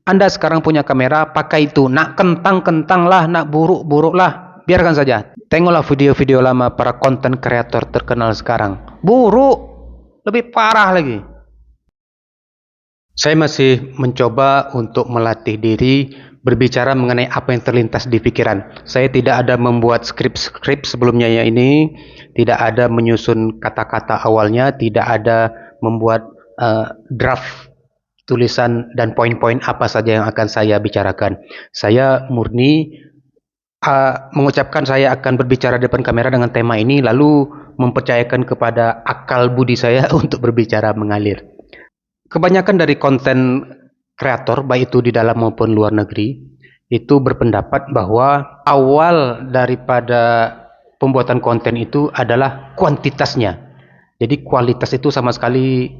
Anda sekarang punya kamera, pakai itu. Nak kentang-kentang lah, nak buruk-buruk lah, biarkan saja. Tengoklah video-video lama para konten kreator terkenal sekarang. Buruk, lebih parah lagi. Saya masih mencoba untuk melatih diri berbicara mengenai apa yang terlintas di pikiran. Saya tidak ada membuat skrip-skrip sebelumnya ya ini, tidak ada menyusun kata-kata awalnya, tidak ada membuat draft tulisan dan poin-poin apa saja yang akan saya bicarakan. Saya murni mengucapkan saya akan berbicara di depan kamera dengan tema ini, lalu mempercayakan kepada akal budi saya untuk berbicara mengalir. Kebanyakan dari konten kreator, baik itu di dalam maupun luar negeri, itu berpendapat bahwa awal daripada pembuatan konten itu adalah kuantitasnya. Jadi kualitas itu sama sekali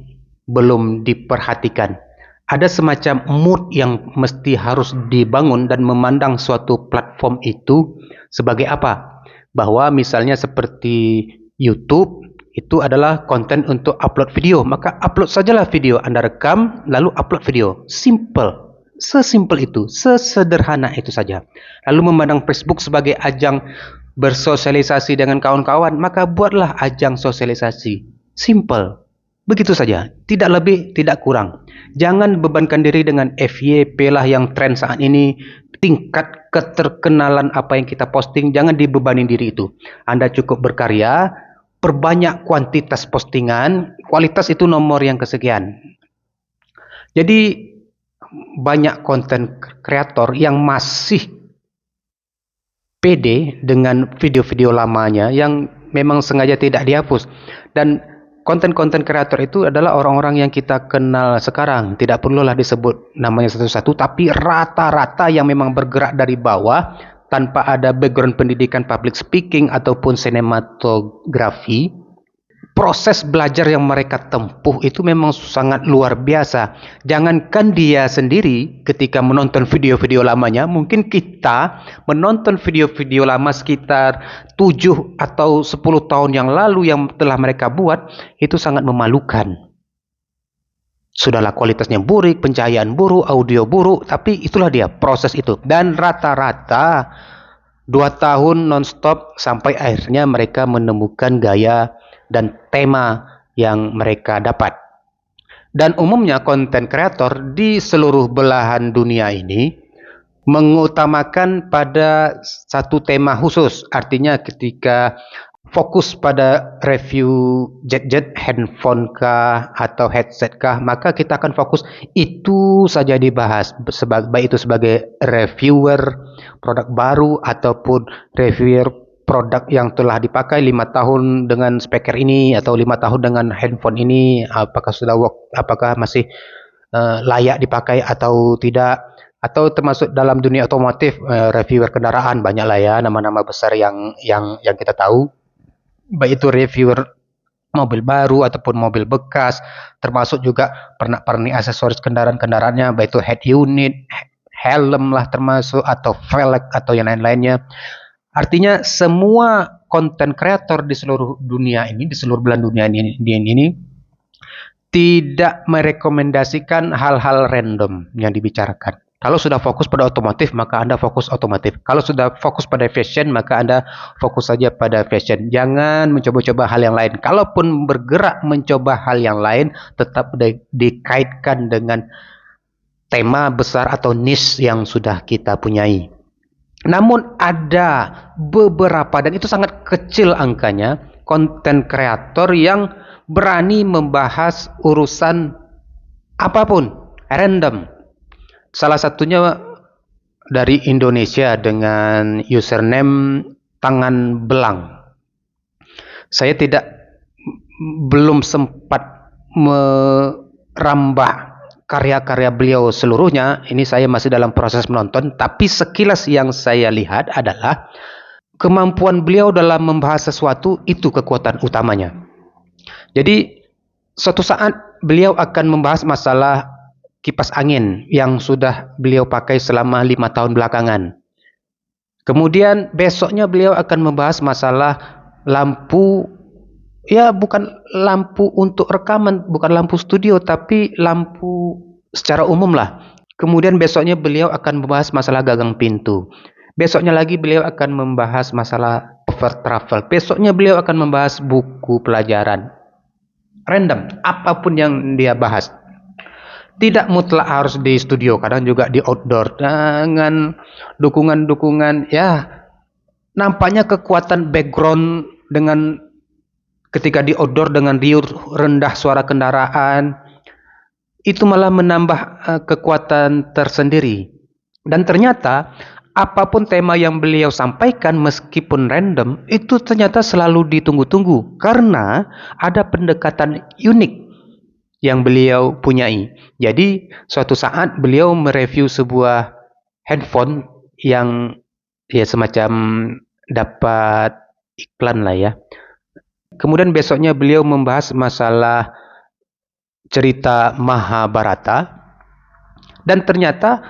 belum diperhatikan. Ada semacam mood yang mesti harus dibangun dan memandang suatu platform itu sebagai apa? Bahwa misalnya seperti YouTube itu adalah konten untuk upload video, maka upload sajalah video. Anda rekam lalu upload video. Simple. Sesimpel itu, sesederhana itu saja. Lalu memandang Facebook sebagai ajang bersosialisasi dengan kawan-kawan, maka buatlah ajang sosialisasi. Simple. Begitu saja, tidak lebih, tidak kurang. Jangan bebankan diri dengan FYP lah yang tren saat ini, tingkat keterkenalan apa yang kita posting, jangan dibebani diri itu. Anda cukup berkarya, perbanyak kuantitas postingan, kualitas itu nomor yang kesekian. Jadi banyak konten kreator yang masih pede dengan video-video lamanya yang memang sengaja tidak dihapus. Dan konten-konten kreator itu adalah orang-orang yang kita kenal sekarang. Tidak perlulah disebut namanya satu-satu, tapi rata-rata yang memang bergerak dari bawah tanpa ada background pendidikan public speaking ataupun sinematografi. Proses belajar yang mereka tempuh itu memang sangat luar biasa. Jangankan dia sendiri ketika menonton video-video lamanya, mungkin kita menonton video-video lama sekitar 7 atau 10 tahun yang lalu yang telah mereka buat, itu sangat memalukan. Sudahlah kualitasnya buruk, pencahayaan buruk, audio buruk, tapi itulah dia proses itu. Dan rata-rata 2 tahun non-stop sampai akhirnya mereka menemukan gaya dan tema yang mereka dapat. Dan umumnya konten kreator di seluruh belahan dunia ini mengutamakan pada satu tema khusus. Artinya ketika fokus pada review jet-jet, handphone kah atau headset kah, maka kita akan fokus itu saja dibahas, baik itu sebagai reviewer produk baru ataupun reviewer produk yang telah dipakai 5 tahun dengan speaker ini atau 5 tahun dengan handphone ini, apakah sudah work, apakah masih layak dipakai atau tidak. Atau termasuk dalam dunia otomotif, reviewer kendaraan banyaklah ya nama-nama besar yang kita tahu, baik itu reviewer mobil baru ataupun mobil bekas, termasuk juga pernak-pernik aksesoris kendaraan-kendaraannya, baik itu head unit, helm lah termasuk, atau velg atau yang lain-lainnya. Artinya semua konten kreator di seluruh dunia ini, di seluruh belahan dunia ini tidak merekomendasikan hal-hal random yang dibicarakan. Kalau sudah fokus pada otomotif, maka Anda fokus otomotif. Kalau sudah fokus pada fashion, maka Anda fokus saja pada fashion. Jangan mencoba-coba hal yang lain. Kalaupun bergerak mencoba hal yang lain, tetap dikaitkan dengan tema besar atau niche yang sudah kita punyai. Namun ada beberapa, dan itu sangat kecil angkanya, konten kreator yang berani membahas urusan apapun, random. Salah satunya dari Indonesia dengan username Tangan Belang. Saya belum sempat merambah karya-karya beliau seluruhnya. Ini saya masih dalam proses menonton, tapi sekilas yang saya lihat adalah kemampuan beliau dalam membahas sesuatu itu kekuatan utamanya. Jadi suatu saat beliau akan membahas masalah kipas angin yang sudah beliau pakai selama 5 tahun belakangan. Kemudian besoknya beliau akan membahas masalah lampu, ya bukan lampu untuk rekaman, bukan lampu studio, tapi lampu secara umum lah. Kemudian besoknya beliau akan membahas masalah gagang pintu. Besoknya lagi beliau akan membahas masalah over travel. Besoknya beliau akan membahas buku pelajaran. Random, apapun yang dia bahas. Tidak mutlak harus di studio, kadang juga di outdoor dengan dukungan-dukungan. Ya, nampaknya kekuatan background dengan ketika di outdoor dengan riuh rendah suara kendaraan itu malah menambah kekuatan tersendiri. Dan ternyata apapun tema yang beliau sampaikan meskipun random itu ternyata selalu ditunggu-tunggu karena ada pendekatan unik yang beliau punyai. Jadi suatu saat beliau mereview sebuah handphone yang ya semacam dapat iklan lah ya. Kemudian besoknya beliau membahas masalah cerita Mahabharata dan ternyata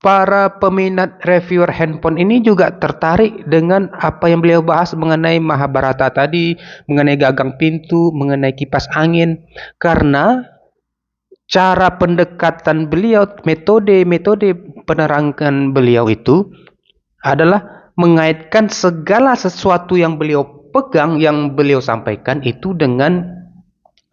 para peminat reviewer handphone ini juga tertarik dengan apa yang beliau bahas mengenai Mahabharata tadi, mengenai gagang pintu, mengenai kipas angin, karena cara pendekatan beliau, metode penerangan beliau itu adalah mengaitkan segala sesuatu yang beliau pegang, yang beliau sampaikan itu dengan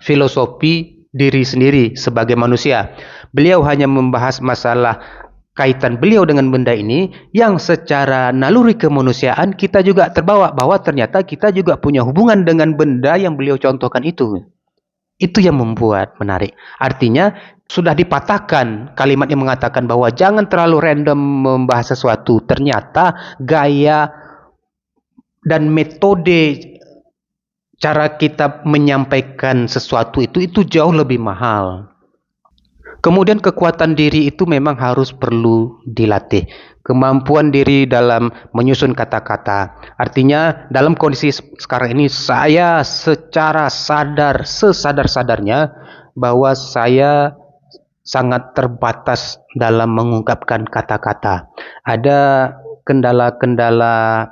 filosofi diri sendiri sebagai manusia. Beliau hanya membahas masalah kaitan beliau dengan benda ini yang secara naluri kemanusiaan kita juga terbawa bahwa ternyata kita juga punya hubungan dengan benda yang beliau contohkan itu. Itu yang membuat menarik. Artinya sudah dipatahkan kalimat yang mengatakan bahwa jangan terlalu random membahas sesuatu. Ternyata gaya dan metode cara kita menyampaikan sesuatu itu jauh lebih mahal. Kemudian kekuatan diri itu memang harus perlu dilatih. Kemampuan diri dalam menyusun kata-kata. Artinya dalam kondisi sekarang ini saya secara sesadar-sadarnya bahwa saya sangat terbatas dalam mengungkapkan kata-kata. Ada kendala-kendala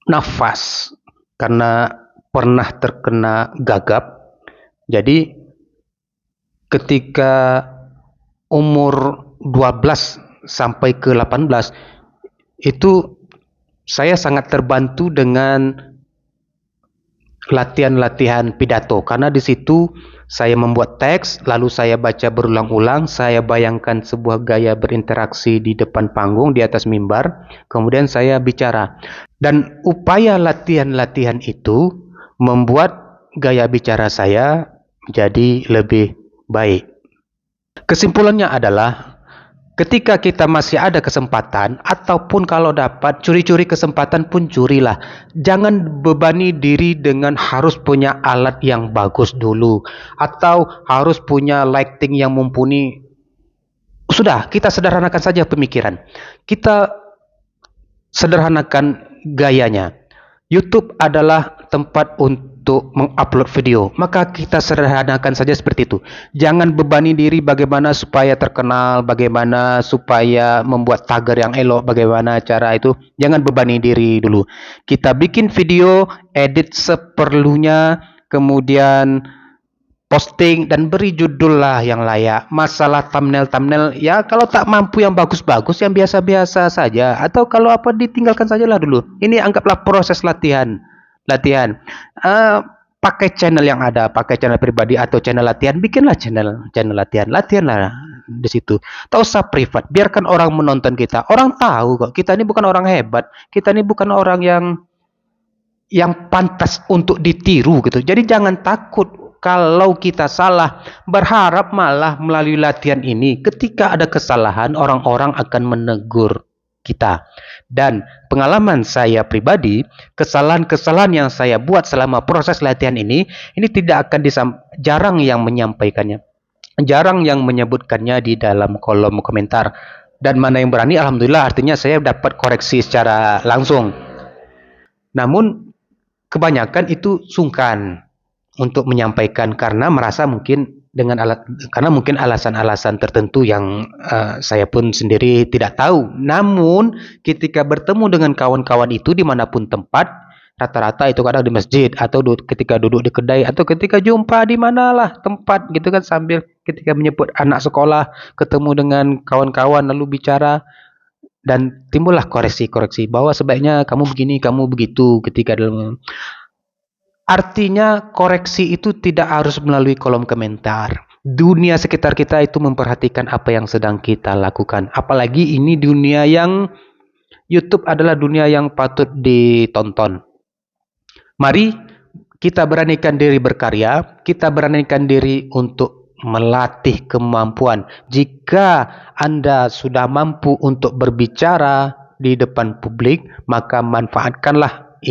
nafas karena pernah terkena gagap. Jadi ketika umur 12 sampai ke 18 itu saya sangat terbantu dengan latihan-latihan pidato karena di situ saya membuat teks lalu saya baca berulang-ulang, saya bayangkan sebuah gaya berinteraksi di depan panggung di atas mimbar, kemudian saya bicara. Dan upaya latihan-latihan itu membuat gaya bicara saya menjadi lebih baik. Kesimpulannya adalah ketika kita masih ada kesempatan ataupun kalau dapat curi-curi kesempatan pun curilah. Jangan bebani diri dengan harus punya alat yang bagus dulu atau harus punya lighting yang mumpuni. Sudah, kita sederhanakan saja pemikiran. Kita sederhanakan gayanya. YouTube adalah tempat untuk mengupload video, maka kita sederhanakan saja seperti itu. Jangan bebani diri bagaimana supaya terkenal, bagaimana supaya membuat tagar yang elok, bagaimana cara itu. Jangan bebani diri dulu. Kita bikin video, edit seperlunya, kemudian posting dan beri judul lah yang layak. Masalah thumbnail ya kalau tak mampu yang bagus-bagus, yang biasa-biasa saja, atau kalau apa ditinggalkan sajalah dulu. Ini anggaplah proses latihan. Pakai channel yang ada, pakai channel pribadi atau channel latihan, bikinlah channel latihanlah di situ. Tak usah privat, biarkan orang menonton kita. Orang tahu kok kita ini bukan orang hebat, kita ini bukan orang yang pantas untuk ditiru gitu. Jadi jangan takut kalau kita salah, berharap malah melalui latihan ini ketika ada kesalahan orang-orang akan menegur kita. Dan pengalaman saya pribadi, kesalahan-kesalahan yang saya buat selama proses latihan ini tidak akan jarang yang menyampaikannya. Jarang yang menyebutkannya di dalam kolom komentar. Dan mana yang berani, alhamdulillah, artinya saya dapat koreksi secara langsung. Namun kebanyakan itu sungkan untuk menyampaikan karena merasa mungkin karena mungkin alasan-alasan tertentu yang saya pun sendiri tidak tahu. Namun ketika bertemu dengan kawan-kawan itu dimanapun tempat, Rata-rata itu kadang di masjid atau ketika duduk di kedai atau ketika jumpa di manalah tempat gitu kan, sambil ketika menyebut anak sekolah, ketemu dengan kawan-kawan lalu bicara, dan timbullah koreksi-koreksi bahwa sebaiknya kamu begini, kamu begitu ketika dalam. Artinya koreksi itu tidak harus melalui kolom komentar. Dunia sekitar kita itu memperhatikan apa yang sedang kita lakukan. Apalagi ini dunia yang YouTube adalah dunia yang patut ditonton. Mari kita beranikan diri berkarya, kita beranikan diri untuk melatih kemampuan. Jika Anda sudah mampu untuk berbicara di depan publik, maka manfaatkanlah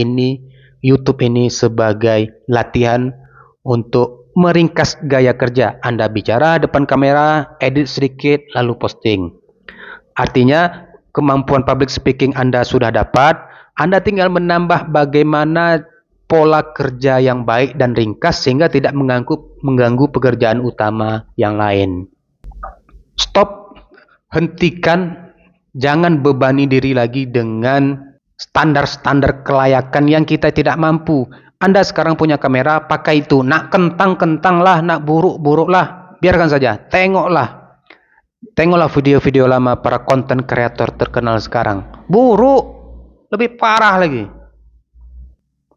YouTube ini sebagai latihan untuk meringkas gaya kerja. Anda bicara depan kamera, edit sedikit, lalu posting. Artinya kemampuan public speaking Anda sudah dapat, Anda tinggal menambah bagaimana pola kerja yang baik dan ringkas sehingga tidak mengganggu pekerjaan utama yang lain. Stop, hentikan, jangan bebani diri lagi dengan standar-standar kelayakan yang kita tidak mampu. Anda sekarang punya kamera, pakai itu. Nak kentang-kentang lah, nak buruk-buruk lah, biarkan saja. Tengoklah video-video lama para konten kreator terkenal sekarang. Buruk, lebih parah lagi.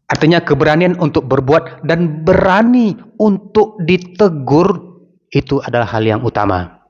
Artinya keberanian untuk berbuat dan berani untuk ditegur, itu adalah hal yang utama.